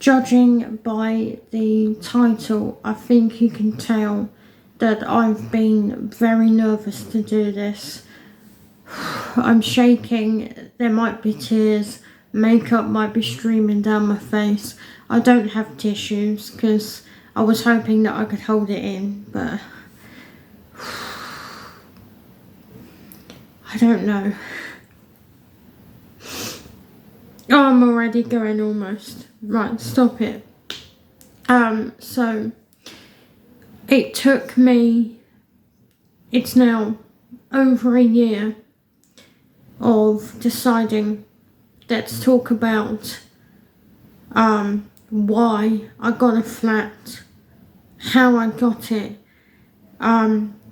Judging by the title, I think you can tell that I've been very nervous to do this. I'm shaking, there might be tears, makeup might be streaming down my face. I don't have tissues because I was hoping that I could hold it in, but I don't know. Oh, I'm already going almost. Right, stop it. So it took me, it's now over a year of deciding, let's talk about why I got a flat, how I got it.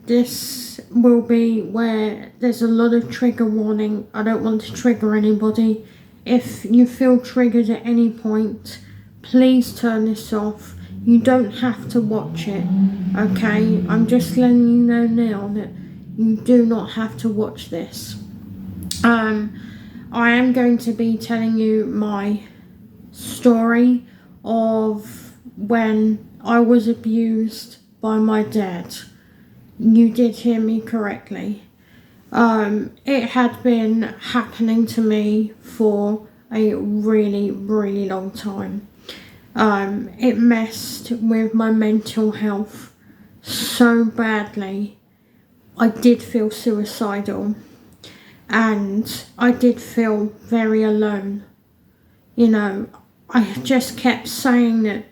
This will be where there's a lot of trigger warning. I don't want to trigger anybody. If you feel triggered at any point, please turn this off. You don't have to watch it, okay? I'm just letting you know now that you do not have to watch this. I am going to be telling you my story of when I was abused by my dad. You did hear me correctly. It had been happening to me for a really, really long time. It messed with my mental health so badly. I did feel suicidal and I did feel very alone. You know, I just kept saying that,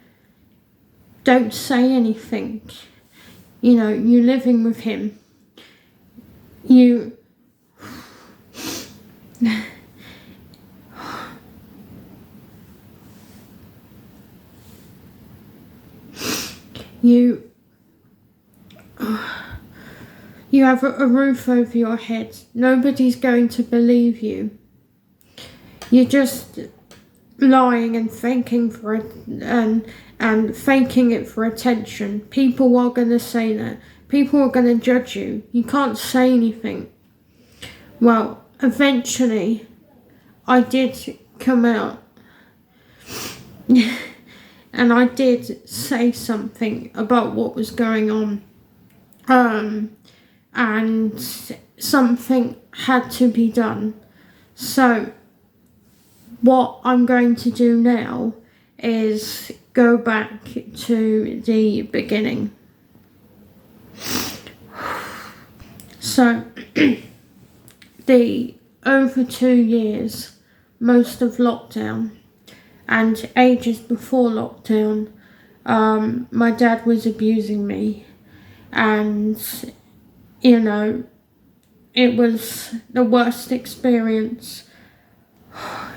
don't say anything. You know, you living with him. You have a roof over your head. Nobody's going to believe you. You're just lying and faking for it and faking it for attention. People are going to say that. People are going to judge you. You can't say anything. Well, eventually, I did come out. And I did say something about what was going on. And something had to be done. So, what I'm going to do now is go back to the beginning. So, the over 2 years, most of lockdown, and ages before lockdown, my dad was abusing me, and you know, it was the worst experience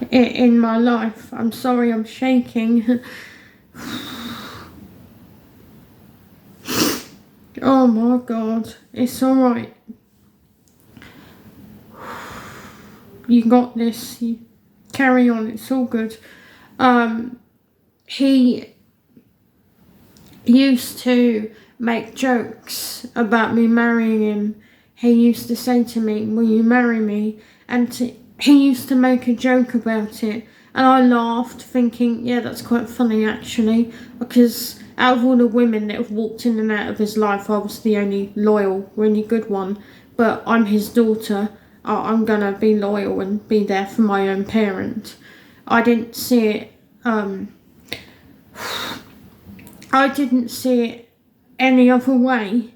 in my life. I'm sorry, I'm shaking. Oh my God, it's alright. You got this, you carry on, it's all good. He used to make jokes about me marrying him. He used to say to me, will you marry me? And he used to make a joke about it. And I laughed, thinking, yeah, that's quite funny actually, because out of all the women that have walked in and out of his life, I was the only loyal, really good one. But I'm his daughter. I'm gonna be loyal and be there for my own parent. I didn't see it. I didn't see it any other way,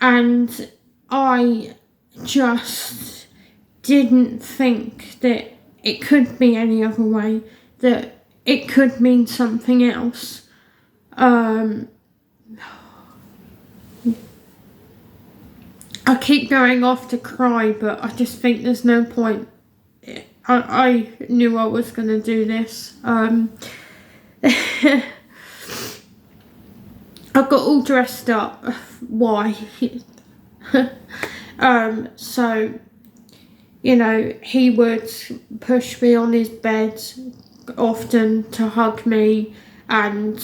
and I just didn't think that it could be any other way, that it could mean something else. I keep going off to cry, but I just think there's no point. I knew I was going to do this. I got all dressed up. Why? So, you know, he would push me on his bed often to hug me, and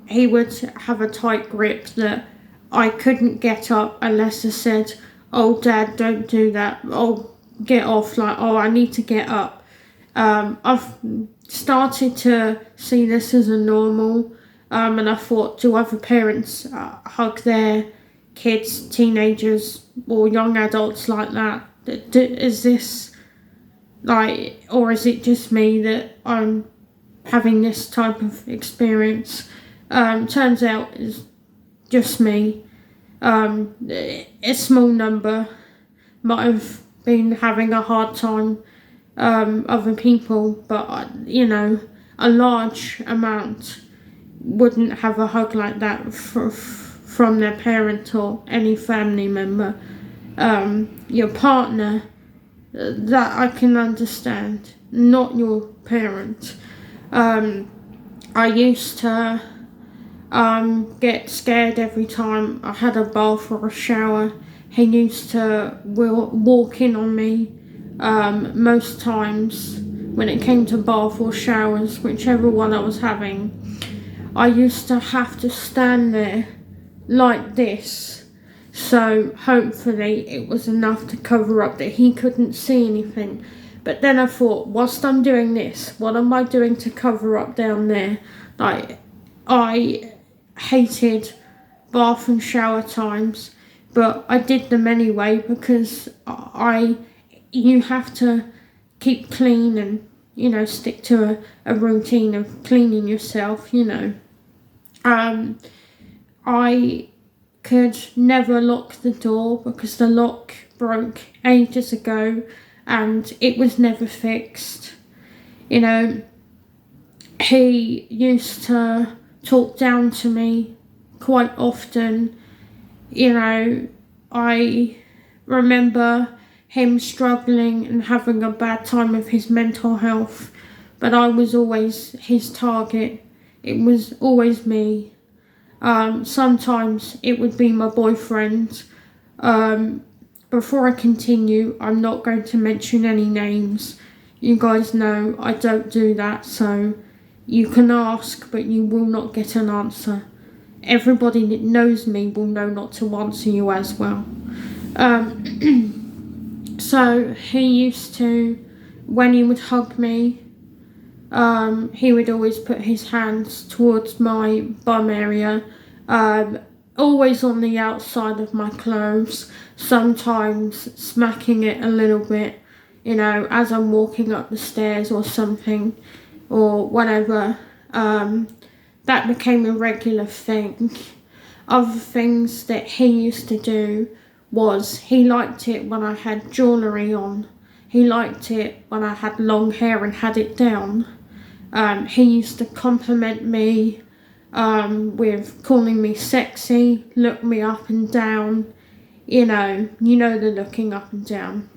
he would have a tight grip that I couldn't get up unless I said, oh Dad, don't do that, oh get off, like, oh I need to get up. I've started to see this as a normal, and I thought, do other parents hug their kids, teenagers, or young adults like that? Is this like, or is it just me that I'm having this type of experience? Turns out it's just me. A small number might have been having a hard time, other people, but you know, a large amount wouldn't have a hug like that from their parent or any family member. Your partner, that I can understand, not your parent. I used to get scared every time I had a bath or a shower. He used to walk in on me most times when it came to bath or showers, whichever one I was having. I used to have to stand there like this, so hopefully it was enough to cover up that he couldn't see anything. But then I thought, whilst I'm doing this, what am I doing to cover up down there? Like, I hated bath and shower times, but I did them anyway because you have to keep clean and, you know, stick to a routine of cleaning yourself, you know. I could never lock the door because the lock broke ages ago and it was never fixed. You know, he used to talk down to me quite often. You know, I remember him struggling and having a bad time with his mental health, but I was always his target. It was always me. Sometimes it would be my boyfriend. Before I continue, I'm not going to mention any names. You guys know I don't do that, so you can ask, but you will not get an answer. Everybody that knows me will know not to answer you as well. So he used to, when he would hug me, he would always put his hands towards my bum area, always on the outside of my clothes, sometimes smacking it a little bit, you know, as I'm walking up the stairs or something, or whatever. That became a regular thing. Other things that he used to do was he liked it when I had jewellery on. He liked it when I had long hair and had it down. He used to compliment me with calling me sexy, look me up and down. You know the looking up and down.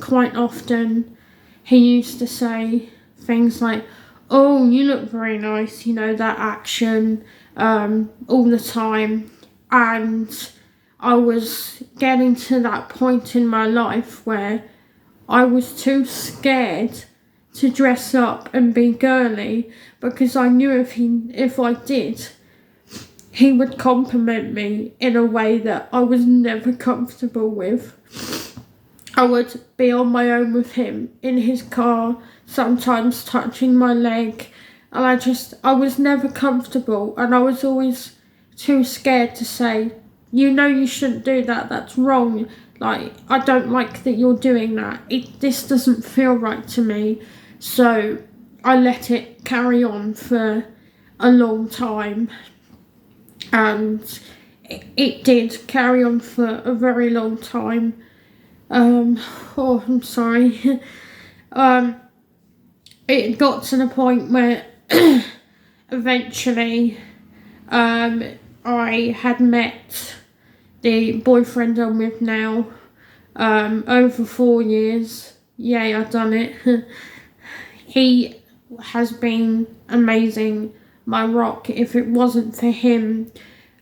Quite often he used to say things like, "Oh, you look very nice," you know, that action, all the time. And I was getting to that point in my life where I was too scared to dress up and be girly, because I knew if I did, he would compliment me in a way that I was never comfortable with. I would be on my own with him in his car, sometimes touching my leg, and I was never comfortable, and I was always too scared to say, "You know you shouldn't do that, that's wrong. Like, I don't like that you're doing that. This doesn't feel right to me." So I let it carry on for a long time, and it did carry on for a very long time. I'm sorry. It got to the point where eventually I had met the boyfriend I'm with now, over 4 years. Yay, I've done it. He has been amazing, my rock. If it wasn't for him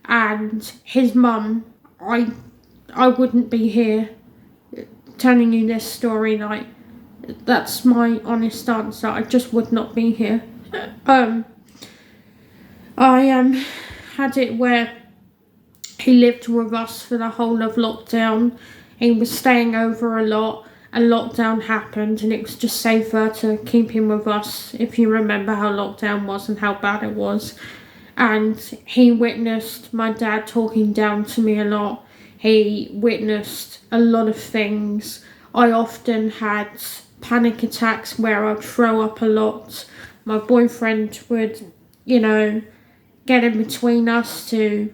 and his mum, I wouldn't be here telling you this story. Like, that's my honest answer. I just would not be here. I had it where he lived with us for the whole of lockdown. He was staying over a lot, a lockdown happened and it was just safer to keep him with us, if you remember how lockdown was and how bad it was. And he witnessed my dad talking down to me a lot. He witnessed a lot of things. I often had panic attacks where I'd throw up a lot. My boyfriend would, you know, get in between us to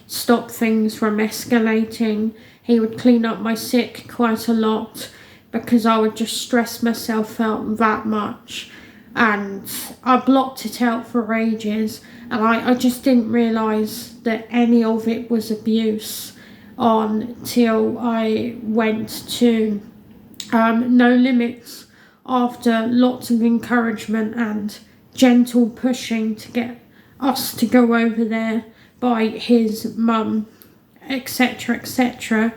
stop things from escalating. He would clean up my sick quite a lot because I would just stress myself out that much. And I blocked it out for ages, and I just didn't realise that any of it was abuse until I went to No Limits after lots of encouragement and gentle pushing to get us to go over there by his mum, xxxx.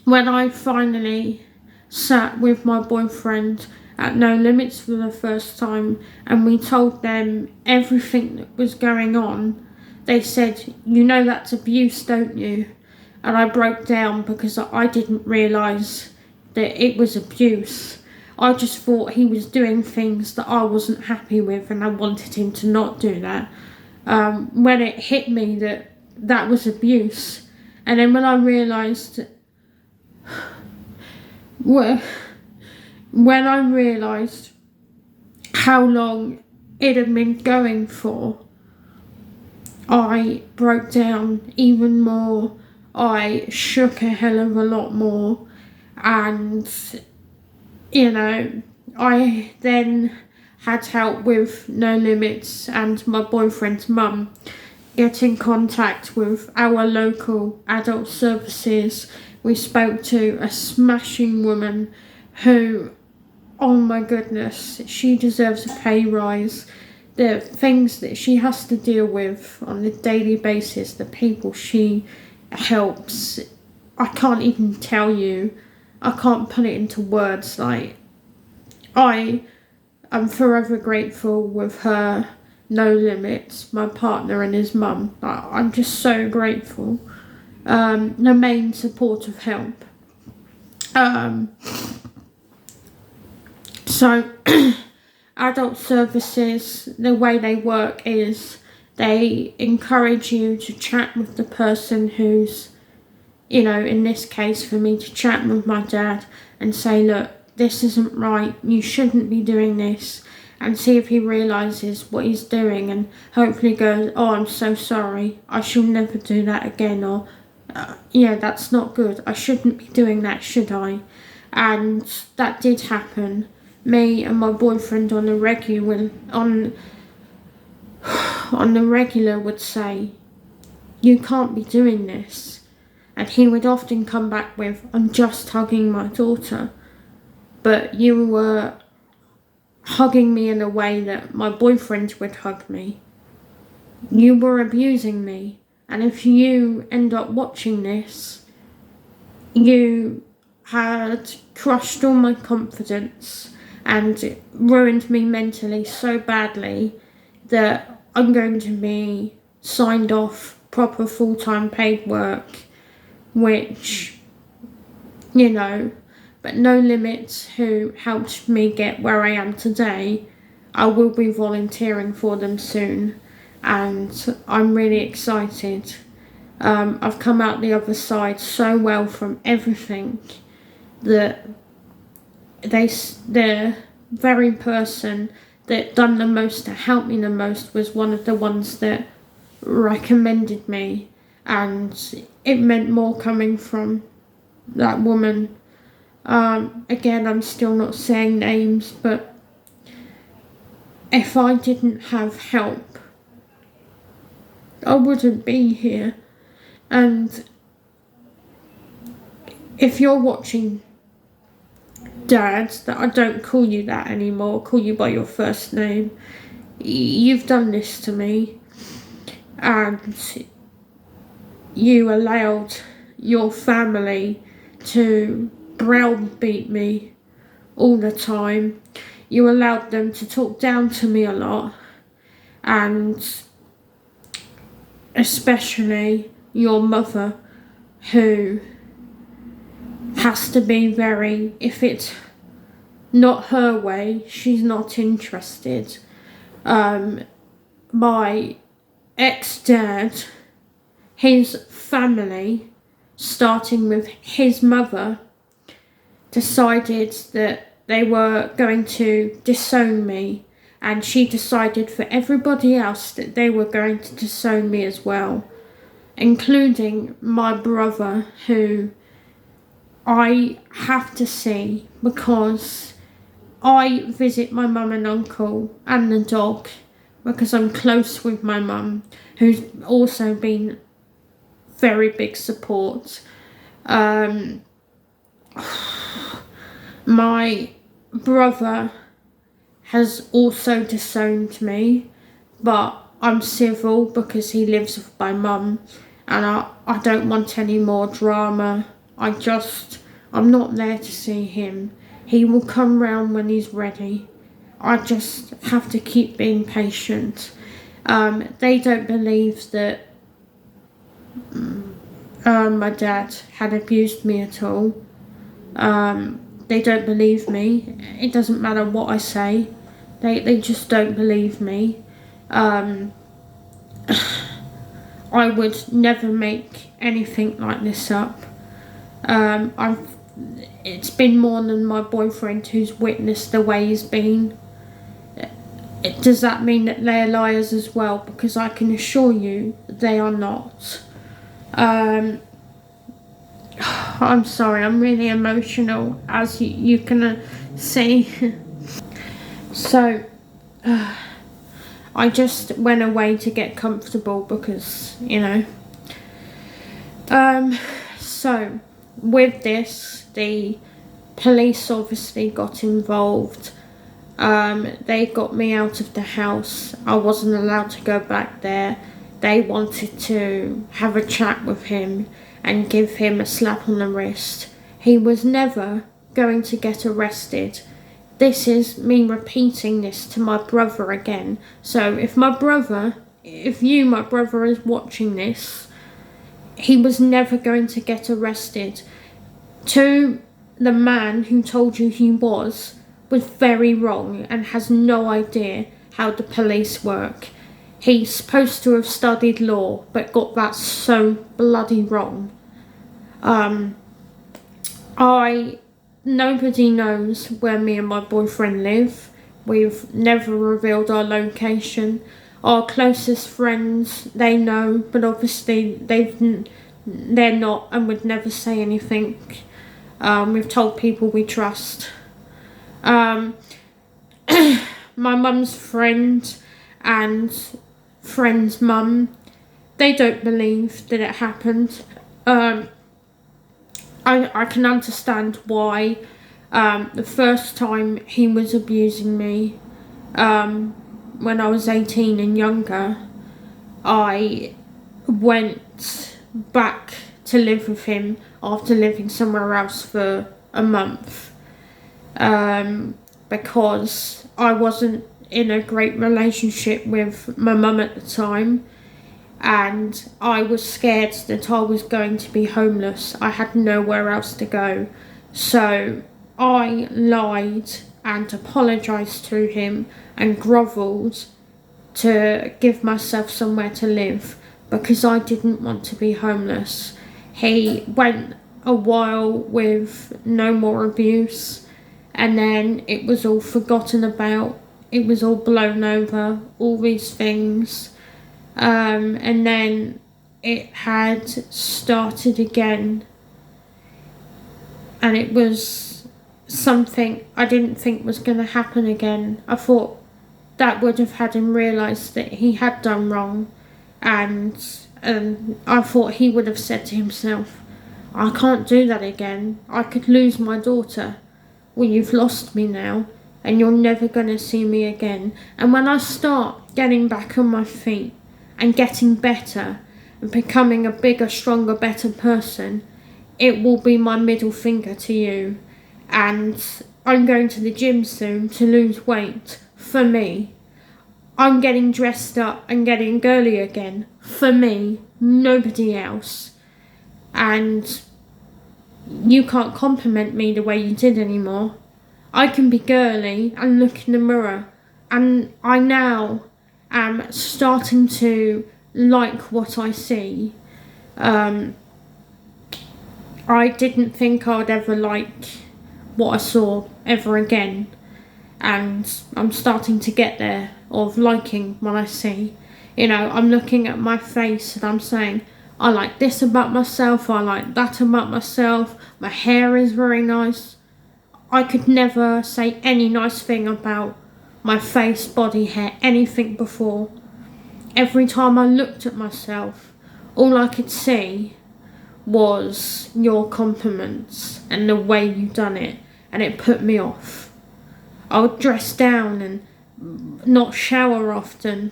When I finally sat with my boyfriend at No Limits for the first time and we told them everything that was going on, they said, "You know that's abuse, don't you?" And I broke down because I didn't realise that it was abuse. I just thought he was doing things that I wasn't happy with and I wanted him to not do that. When it hit me that that was abuse, and then when I realised how long it had been going for, I broke down even more. I shook a hell of a lot more, and I then had help with No Limits and my boyfriend's mum get in contact with our local adult services. We spoke to a smashing woman who, oh my goodness, she deserves a pay rise. The things that she has to deal with on a daily basis, the people she helps, I can't even tell you. I can't put it into words. I'm forever grateful with her, No Limits, my partner and his mum. I'm just so grateful. The main supportive help. So adult services, the way they work is they encourage you to chat with the person who's, in this case for me, to chat with my dad and say, look, this isn't right, you shouldn't be doing this, and see if he realises what he's doing and hopefully goes, oh, I'm so sorry, I shall never do that again, or yeah, that's not good, I shouldn't be doing that, should I? And that did happen. Me and my boyfriend on the regular would say, you can't be doing this, and he would often come back with, I'm just hugging my daughter. But you were hugging me in a way that my boyfriend would hug me. You were abusing me. And if you end up watching this, you had crushed all my confidence and ruined me mentally so badly that I'm going to be signed off proper full-time paid work, which, but No Limits, who helped me get where I am today, I will be volunteering for them soon, and I'm really excited. I've come out the other side so well from everything that the very person that done the most to help me the most was one of the ones that recommended me, and it meant more coming from that woman. Again, I'm still not saying names, but if I didn't have help, I wouldn't be here. And if you're watching, Dad, that I don't call you that anymore, call you by your first name, you've done this to me, and you allowed your family to browbeat me all the time. You allowed them to talk down to me a lot, and especially your mother, who has to be very, if it's not her way, she's not interested. My ex-dad, his family, starting with his mother, decided that they were going to disown me, and she decided for everybody else that they were going to disown me as well, including my brother, who I have to see because I visit my mum and uncle and the dog because I'm close with my mum, who's also been very big support. My brother has also disowned me, but I'm civil because he lives with my mum, and I don't want any more drama. I'm not there to see him. He will come round when he's ready. I just have to keep being patient. They don't believe that my dad had abused me at all. They don't believe me. It doesn't matter what I say. They just don't believe me. I would never make anything like this up. It's been more than my boyfriend who's witnessed the way he's been. Does that mean that they're liars as well? Because I can assure you they are not. I'm sorry, I'm really emotional, as you can see. So, I just went away to get comfortable because, you know. So, with this, the police obviously got involved. They got me out of the house. I wasn't allowed to go back there. They wanted to have a chat with him and give him a slap on the wrist. He was never going to get arrested. This is me repeating this to my brother again. So if my brother is watching this, he was never going to get arrested. To the man who told you he was very wrong and has no idea how the police work. He's supposed to have studied law, but got that so bloody wrong. Nobody knows where me and my boyfriend live. We've never revealed our location. Our closest friends, they know, but obviously they're not and would never say anything. We've told people we trust. My mum's friend and friend's mum, they don't believe that it happened. I can understand why. The first time he was abusing me, when I was 18 and younger, I went back to live with him after living somewhere else for a month, because I wasn't in a great relationship with my mum at the time, and I was scared that I was going to be homeless. I had nowhere else to go, so I lied and apologised to him and grovelled to give myself somewhere to live because I didn't want to be homeless. He went a while with no more abuse, and then it was all forgotten about. It was all blown over, all these things. And then it had started again, and it was something I didn't think was going to happen again. I thought that would have had him realise that he had done wrong, and I thought he would have said to himself, I can't do that again. I could lose my daughter. Well, you've lost me now, and you're never going to see me again. And when I start getting back on my feet and getting better and becoming a bigger, stronger, better person, it will be my middle finger to you. And I'm going to the gym soon to lose weight for me. I'm getting dressed up and getting girly again for me, nobody else. And you can't compliment me the way you did anymore. I can be girly and look in the mirror, and I now am starting to like what I see. I didn't think I'd ever like what I saw ever again, and I'm starting to get there of liking what I see. You know, I'm looking at my face and I'm saying, I like this about myself, I like that about myself, my hair is very nice. I could never say any nice thing about my face, body, hair, anything before. Every time I looked at myself, all I could see was your compliments and the way you done it, and it put me off. I would dress down and not shower often.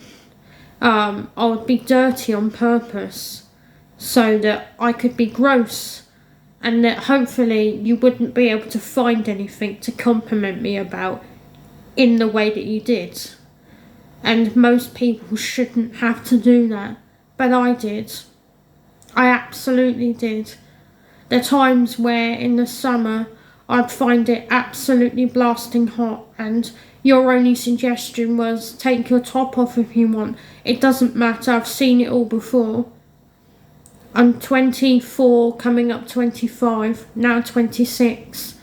I would be dirty on purpose so that I could be gross, and that hopefully you wouldn't be able to find anything to compliment me about in the way that you did. And most people shouldn't have to do that, but I did. I absolutely did. There are times where in the summer I'd find it absolutely blasting hot, and your only suggestion was take your top off if you want. It doesn't matter, I've seen it all before. I'm 24, coming up 25, now 26.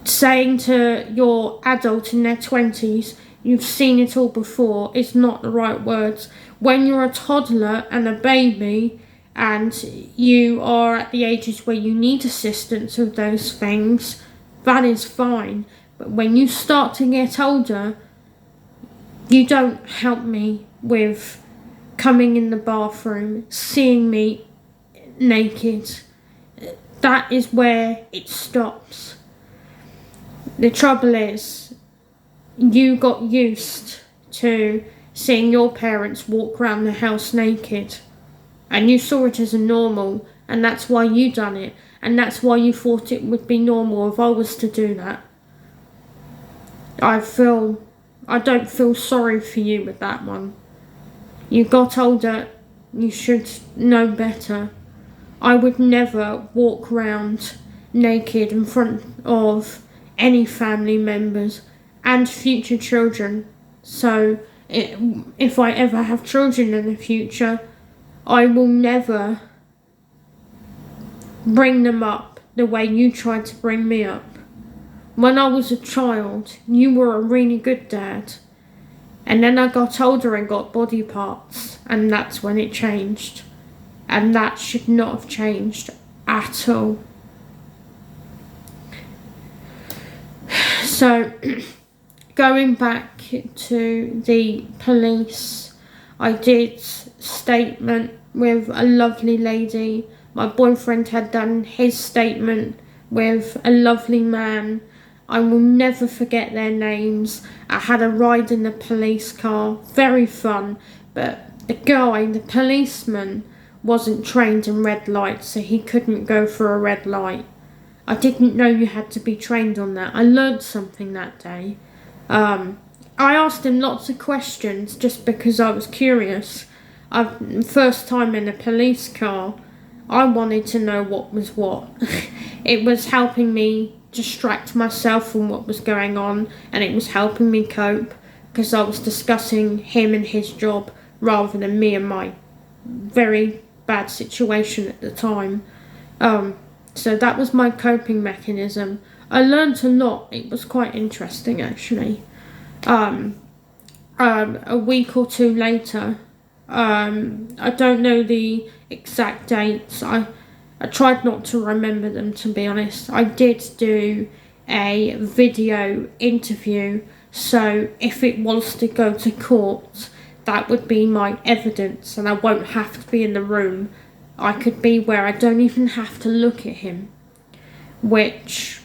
Saying to your adult in their 20s, you've seen it all before, is not the right words. When you're a toddler and a baby, and you are at the ages where you need assistance with those things, that is fine. But when you start to get older, you don't help me with coming in the bathroom, seeing me naked. That is where it stops. The trouble is, you got used to seeing your parents walk around the house naked, and you saw it as a normal, and that's why you done it, and that's why you thought it would be normal if I was to do that. I don't feel sorry for you with that one. You got older, you should know better. I would never walk around naked in front of any family members and future children. So if I ever have children in the future, I will never bring them up the way you tried to bring me up. When I was a child, you were a really good dad. And then I got older and got body parts, and that's when it changed. And that should not have changed at all. So, going back to the police, I did statement with a lovely lady. My boyfriend had done his statement with a lovely man. I will never forget their names. I had a ride in the police car, very fun, but the policeman, wasn't trained in red lights, so he couldn't go for a red light. I didn't know you had to be trained on that. I learned something that day. I asked him lots of questions just because I was curious. First time in a police car, I wanted to know what was what. It was helping me distract myself from what was going on, and it was helping me cope because I was discussing him and his job rather than me and my very bad situation at the time. So that was my coping mechanism. I learned a lot. It was quite interesting, actually. A week or two later, I don't know the exact dates. I tried not to remember them, to be honest. I did do a video interview, so if it was to go to court, that would be my evidence, and I won't have to be in the room. I could be where I don't even have to look at him, which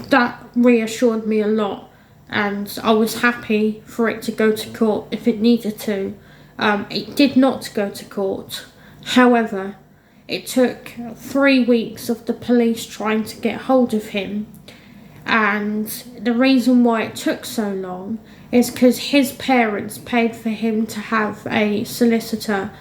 that reassured me a lot, and I was happy for it to go to court if it needed to. It did not go to court. However, it took 3 weeks of the police trying to get hold of him, and the reason why it took so long is because his parents paid for him to have a solicitor,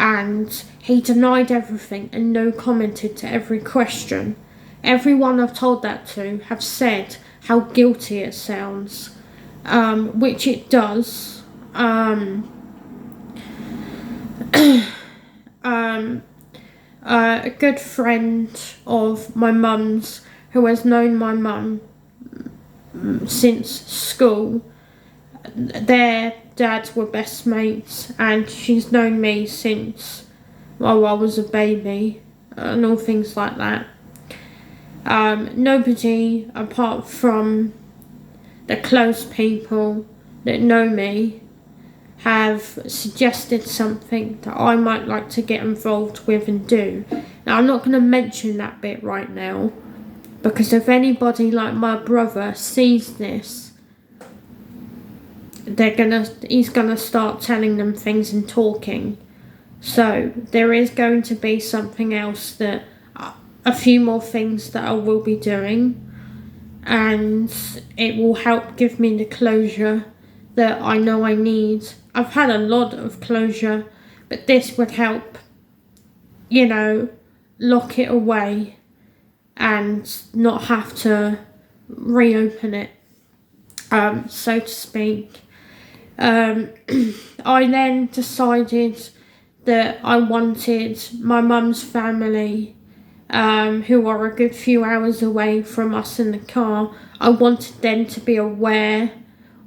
and he denied everything and no commented to every question. Everyone I've told that to have said how guilty it sounds, which it does. A good friend of my mum's, who has known my mum since school, their dads were best mates, and she's known me since, well, I was a baby, and all things like that. Nobody apart from the close people that know me have suggested something that I might like to get involved with and do. Now, I'm not going to mention that bit right now, because if anybody like my brother sees this, he's gonna start telling them things and talking. So there is going to be something else, that a few more things that I will be doing, and it will help give me the closure that I know I need. I've had a lot of closure, but this would help, lock it away and not have to reopen it, so to speak. I then decided that I wanted my mum's family, who are a good few hours away from us in the car, I wanted them to be aware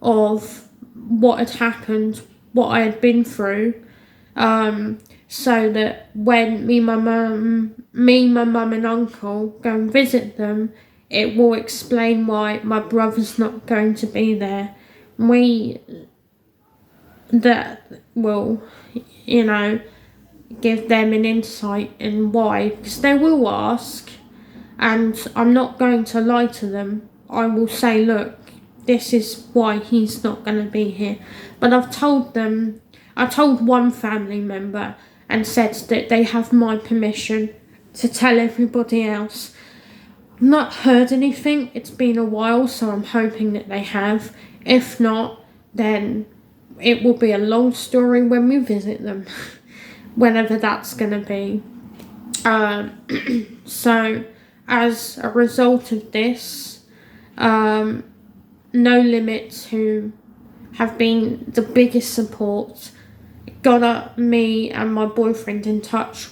of what had happened, what I had been through, so that when me, my mum and uncle go and visit them, it will explain why my brother's not going to be there. That will, give them an insight in why, because they will ask, and I'm not going to lie to them. I will say, look, this is why he's not going to be here. But I told one family member and said that they have my permission to tell everybody else. I've not heard anything. It's been a while, so I'm hoping that they have. If not, then it will be a long story when we visit them, whenever that's going to be. So, as a result of this, No Limits, who have been the biggest support, got me and my boyfriend in touch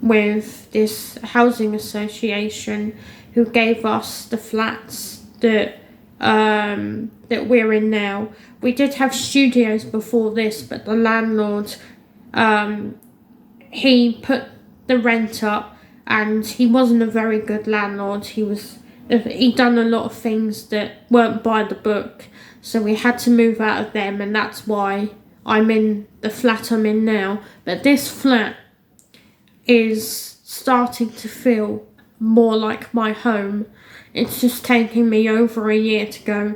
with this housing association who gave us the flats that we're in now. We did have studios before this, but the landlord, he put the rent up, and he wasn't a very good landlord. He'd done a lot of things that weren't by the book, so we had to move out of them, and that's why I'm in the flat I'm in now. But this flat is starting to feel more like my home. It's just taking me over a year to go,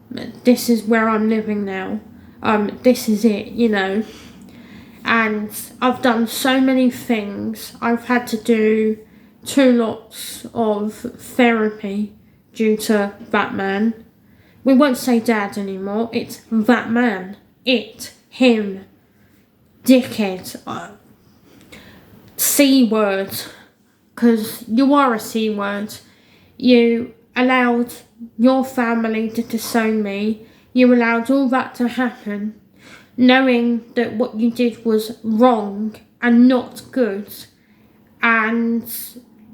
this is where I'm living now. This is it, And I've done so many things. I've had to do 2 lots of therapy due to that man. We won't say dad anymore. It's that man. It. Him. Dickhead. C-word. Because you are a C-word. You allowed your family to disown me. You allowed all that to happen, knowing that what you did was wrong and not good, and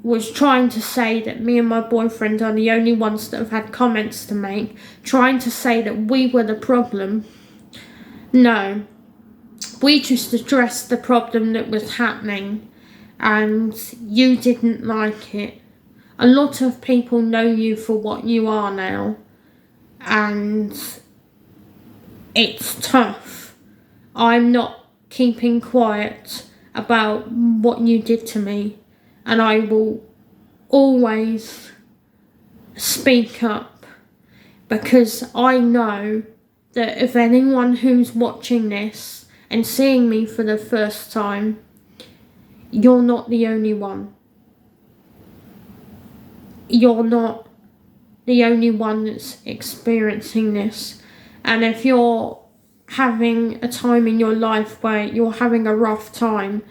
was trying to say that me and my boyfriend are the only ones that have had comments to make, trying to say that we were the problem. No, we just addressed the problem that was happening, and you didn't like it. A lot of people know you for what you are now, and it's tough. I'm not keeping quiet about what you did to me, and I will always speak up, because I know that if anyone who's watching this and seeing me for the first time, you're not the only one. You're not the only one that's experiencing this. And if you're having a time in your life where you're having a rough time,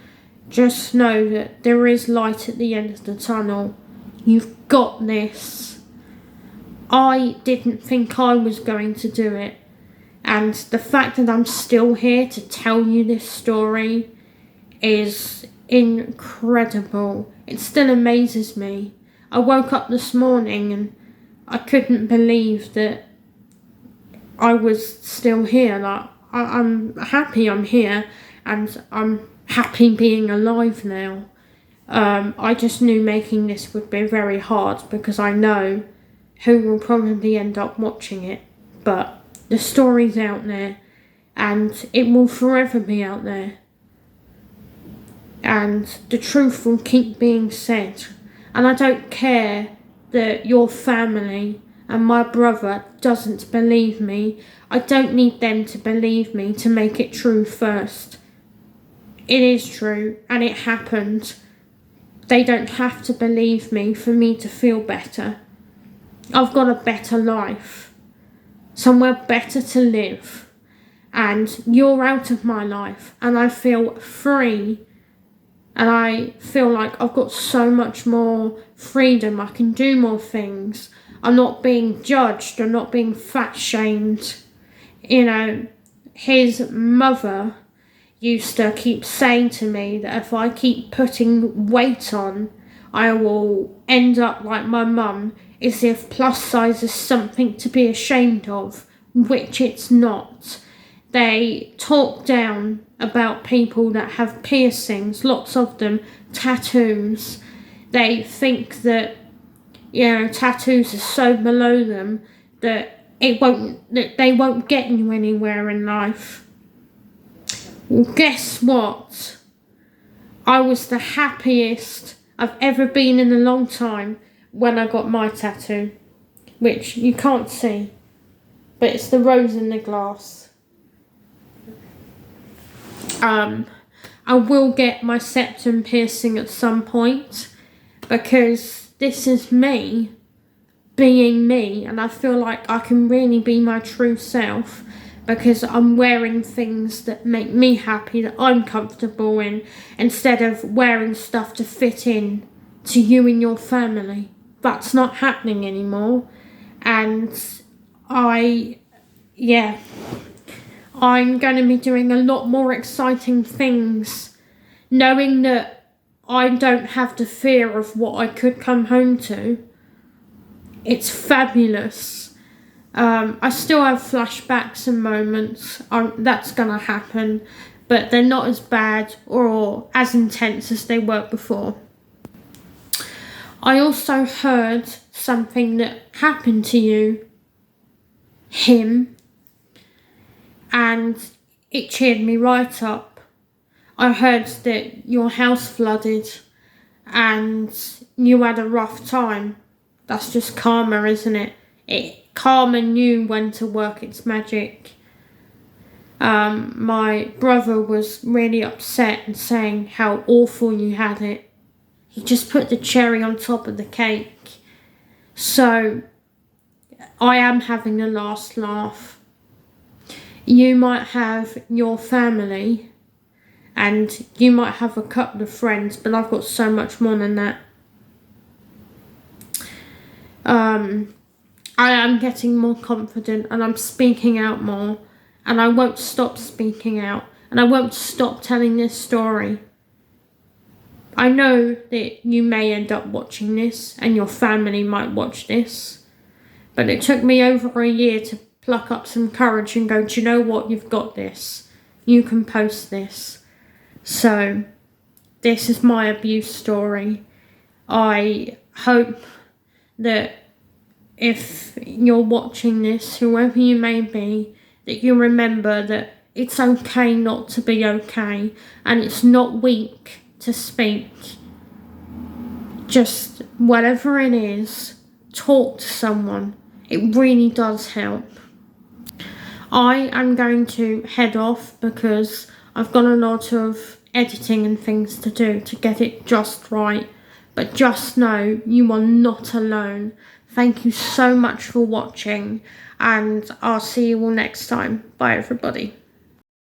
just know that there is light at the end of the tunnel. You've got this. I didn't think I was going to do it. And the fact that I'm still here to tell you this story is incredible. It still amazes me. I woke up this morning and I couldn't believe that I was still here. Like, I'm happy I'm here, and I'm happy being alive now. I just knew making this would be very hard because I know who will probably end up watching it. But the story's out there, and it will forever be out there. And the truth will keep being said. And I don't care that your family and my brother doesn't believe me. I don't need them to believe me to make it true first. It is true, and it happened. They don't have to believe me for me to feel better. I've got a better life, somewhere better to live, and you're out of my life, and I feel free, and I feel like I've got so much more freedom. I can do more things. I'm not being judged. I'm not being fat shamed. You know, his mother used to keep saying to me that if I keep putting weight on, I will end up like my mum, as if plus size is something to be ashamed of, which it's not. They talk down about people that have piercings, lots of them, tattoos. They think that, you know, tattoos are so below them that they won't get you anywhere in life. Well, guess what? I was the happiest I've ever been in a long time when I got my tattoo, which you can't see, but it's the rose in the glass. I will get my septum piercing at some point, because this is me being me, and I feel like I can really be my true self because I'm wearing things that make me happy, that I'm comfortable in, instead of wearing stuff to fit in to you and your family. That's not happening anymore, and I'm going to be doing a lot more exciting things, knowing that I don't have the fear of what I could come home to. It's fabulous. I still have flashbacks and moments. That's going to happen, but they're not as bad or as intense as they were before. I also heard something that happened to you, him, and it cheered me right up. I heard that your house flooded and you had a rough time. That's just karma, isn't it? Karma knew when to work its magic. My brother was really upset and saying how awful you had it. He just put the cherry on top of the cake. So I am having the last laugh. You might have your family and you might have a couple of friends, but I've got so much more than that. I am getting more confident and I'm speaking out more, and I won't stop speaking out, and I won't stop telling this story. I know that you may end up watching this and your family might watch this, but it took me over a year to pluck up some courage and go, do you know what, you've got this. You can post this. So this is my abuse story. I hope that if you're watching this, whoever you may be, that you remember that it's okay not to be okay, and it's not weak to speak. Just whatever it is, talk to someone. It really does help. I am going to head off because I've got a lot of editing and things to do to get it just right. But just know you are not alone. Thank you so much for watching, and I'll see you all next time. Bye everybody.